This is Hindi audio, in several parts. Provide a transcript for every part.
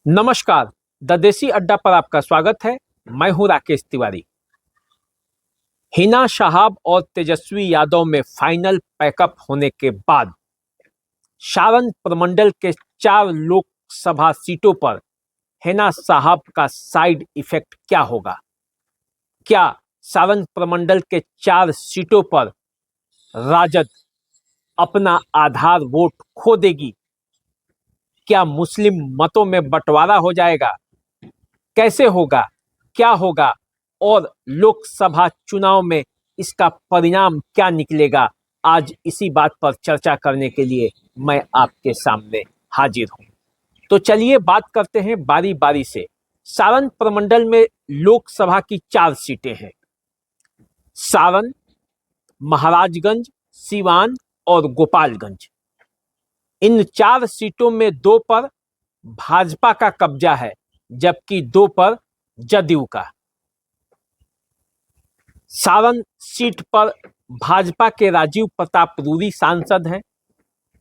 नमस्कार। द देसी अड्डा पर आपका स्वागत है। मैं हूं राकेश तिवारी। हिना शहाब और तेजस्वी यादव में फाइनल पैकअप होने के बाद सारण प्रमंडल के 4 लोकसभा सीटों पर हिना शहाब का साइड इफेक्ट क्या होगा? क्या सारण प्रमंडल के 4 सीटों पर राजद अपना आधार वोट खो देगी? क्या मुस्लिम मतों में बंटवारा हो जाएगा? कैसे होगा, क्या होगा और लोकसभा चुनाव में इसका परिणाम क्या निकलेगा? आज इसी बात पर चर्चा करने के लिए मैं आपके सामने हाजिर हूं। तो चलिए बात करते हैं बारी बारी से। सारण प्रमंडल में लोकसभा की 4 सीटें हैं। सारण, महाराजगंज, सीवान और गोपालगंज। इन 4 सीटों में 2 पर भाजपा का कब्जा है, जबकि 2 पर जदयू का। सारण सीट पर भाजपा के राजीव प्रताप रूडी सांसद हैं।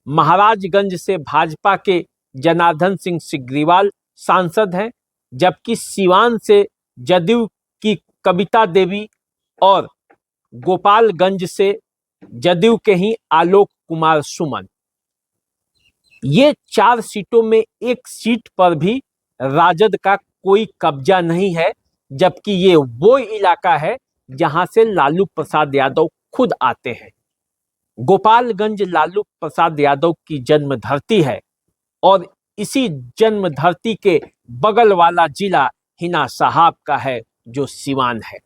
महाराजगंज से भाजपा के जनार्दन सिंह सिग्रीवाल सांसद हैं, जबकि सीवान से जदयू की कविता देवी और गोपालगंज से जदयू के ही आलोक कुमार सुमन। ये 4 सीटों में एक सीट पर भी राजद का कोई कब्जा नहीं है, जबकि ये वो इलाका है जहां से लालू प्रसाद यादव खुद आते हैं। गोपालगंज लालू प्रसाद यादव की जन्म धरती है और इसी जन्म धरती के बगल वाला जिला हिना शहाब का है, जो सीवान है।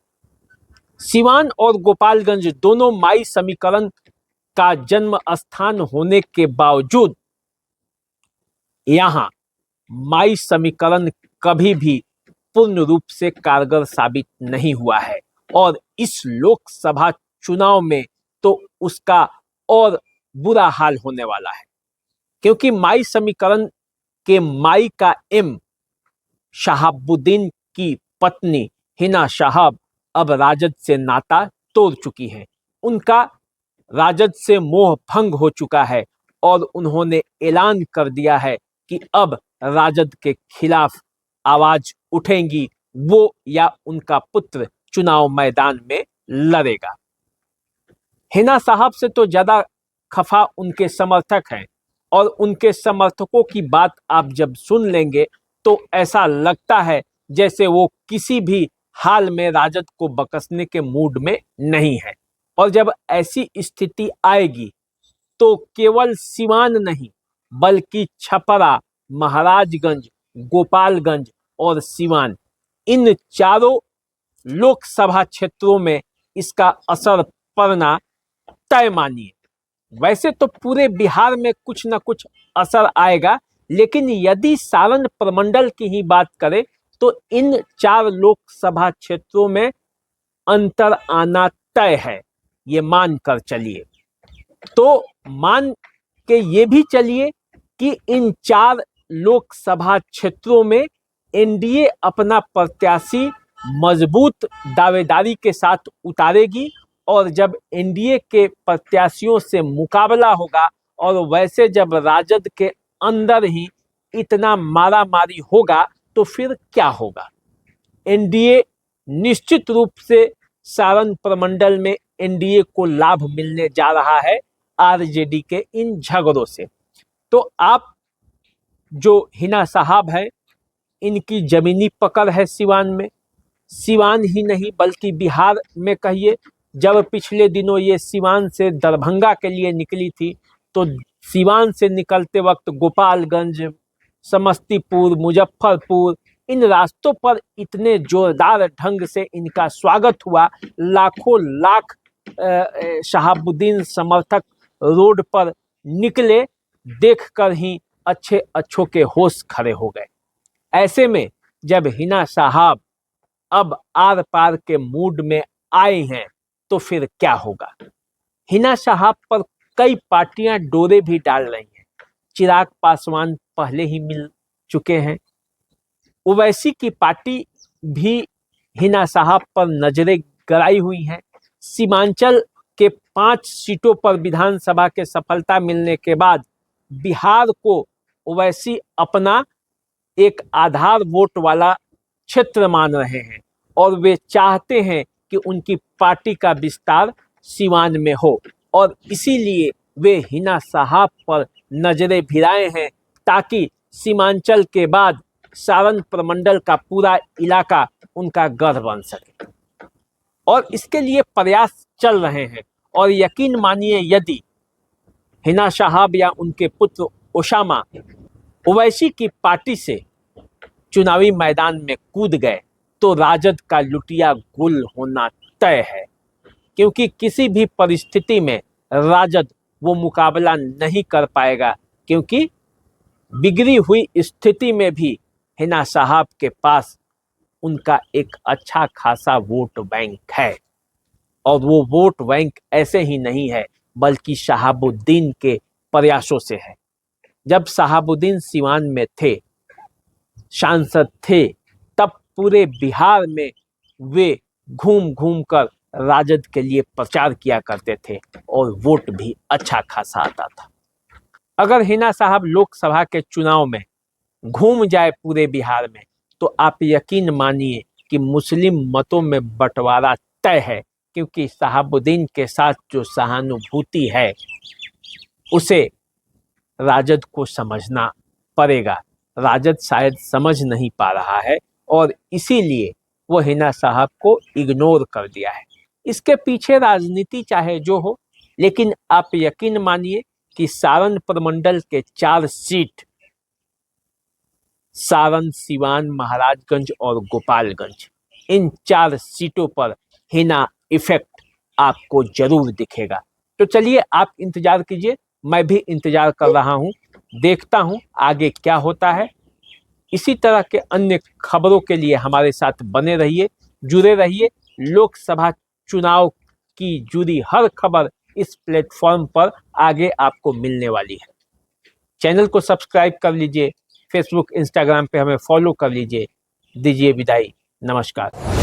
सीवान और गोपालगंज दोनों माई समीकरण का जन्म स्थान होने के बावजूद यहां माई समीकरण कभी भी पूर्ण रूप से कारगर साबित नहीं हुआ है और इस लोकसभा चुनाव में तो उसका और बुरा हाल होने वाला है, क्योंकि माई समीकरण के माई का एम शहाबुद्दीन की पत्नी हिना शहाब अब राजद से नाता तोड़ चुकी हैं। उनका राजद से मोह भंग हो चुका है और उन्होंने ऐलान कर दिया है कि अब राजद के खिलाफ आवाज उठेंगी, वो या उनका पुत्र चुनाव मैदान में लड़ेगा। हिना साहब से तो ज्यादा खफा उनके समर्थक हैं और उनके समर्थकों की बात आप जब सुन लेंगे तो ऐसा लगता है जैसे वो किसी भी हाल में राजद को बकसने के मूड में नहीं है। और जब ऐसी स्थिति आएगी तो केवल सीवान नहीं बल्कि छपरा, महाराजगंज, गोपालगंज और सीवान, इन चारों लोकसभा क्षेत्रों में इसका असर पड़ना तय मानिए। वैसे तो पूरे बिहार में कुछ न कुछ असर आएगा, लेकिन यदि सारण प्रमंडल की ही बात करें तो इन 4 लोकसभा क्षेत्रों में अंतर आना तय है, ये मान कर चलिए। तो मान के ये भी चलिए कि इन 4 लोकसभा क्षेत्रों में एनडीए अपना प्रत्याशी मजबूत दावेदारी के साथ उतारेगी और जब एनडीए के प्रत्याशियों से मुकाबला होगा और वैसे जब राजद के अंदर ही इतना मारामारी होगा तो फिर क्या होगा? एनडीए निश्चित रूप से सारण प्रमंडल में एनडीए को लाभ मिलने जा रहा है आरजेडी के इन झगड़ों से। तो आप जो हिना साहब है, इनकी जमीनी पकड़ है सीवान में। सीवान ही नहीं बल्कि बिहार में कहिए, जब पिछले दिनों ये सीवान से दरभंगा के लिए निकली थी तो सीवान से निकलते वक्त गोपालगंज, समस्तीपुर, मुजफ्फरपुर, इन रास्तों पर इतने जोरदार ढंग से इनका स्वागत हुआ। लाखों लाख शहाबुद्दीन समर्थक रोड पर निकले, देखकर ही अच्छे अच्छों के होश खड़े हो गए। ऐसे में जब हिना साहब अब आर पार के मूड में आए हैं तो फिर क्या होगा? हिना साहब पर कई पार्टियां डोरे भी डाल रही हैं। चिराग पासवान पहले ही मिल चुके हैं। ओवैसी की पार्टी भी हिना साहब पर नजरें गड़ाई हुई हैं। सीमांचल के 5 सीटों पर विधानसभा के सफलता मिलने के बाद बिहार को ओवैसी अपना एक आधार वोट वाला क्षेत्र मान रहे हैं और वे चाहते हैं कि उनकी पार्टी का विस्तार सीवान में हो और इसीलिए वे हिना साहब पर नजरें भिड़ाए हैं ताकि सीमांचल के बाद सारण प्रमंडल का पूरा इलाका उनका गढ़ बन सके और इसके लिए प्रयास चल रहे हैं। और यकीन मानिए यदि हिना साहब या उनके पुत्र ओसामा ओवैसी की पार्टी से चुनावी मैदान में कूद गए तो राजद का लुटिया गुल होना तय है, क्योंकि किसी भी परिस्थिति में राजद वो मुकाबला नहीं कर पाएगा, क्योंकि बिगड़ी हुई स्थिति में भी हिना साहब के पास उनका एक अच्छा खासा वोट बैंक है और वो वोट बैंक ऐसे ही नहीं है बल्कि शहाबुद्दीन के प्रयासों से है। जब शहाबुद्दीन सीवान में थे, सांसद थे, तब पूरे बिहार में वे घूम घूम कर राजद के लिए प्रचार किया करते थे और वोट भी अच्छा खासा आता था। अगर हिना साहब लोकसभा के चुनाव में घूम जाए पूरे बिहार में तो आप यकीन मानिए कि मुस्लिम मतों में बंटवारा तय है, क्योंकि शहाबुद्दीन के साथ जो सहानुभूति है उसे राजद को समझना पड़ेगा। राजद शायद समझ नहीं पा रहा है और इसीलिए वो हिना साहब को इग्नोर कर दिया है। इसके पीछे राजनीति चाहे जो हो, लेकिन आप यकीन मानिए कि सारण प्रमंडल के 4 सीट सारण, सीवान, महाराजगंज और गोपालगंज, इन 4 सीटों पर हिना इफेक्ट आपको जरूर दिखेगा। तो चलिए आप इंतजार कीजिए, मैं भी इंतजार कर रहा हूं, देखता हूं आगे क्या होता है। इसी तरह के अन्य खबरों के लिए हमारे साथ बने रहिए, जुड़े रहिए। लोकसभा चुनाव की जुड़ी हर खबर इस प्लेटफॉर्म पर आगे आपको मिलने वाली है। चैनल को सब्सक्राइब कर लीजिए, फेसबुक, इंस्टाग्राम पे हमें फॉलो कर लीजिए। दीजिए विदाई, नमस्कार।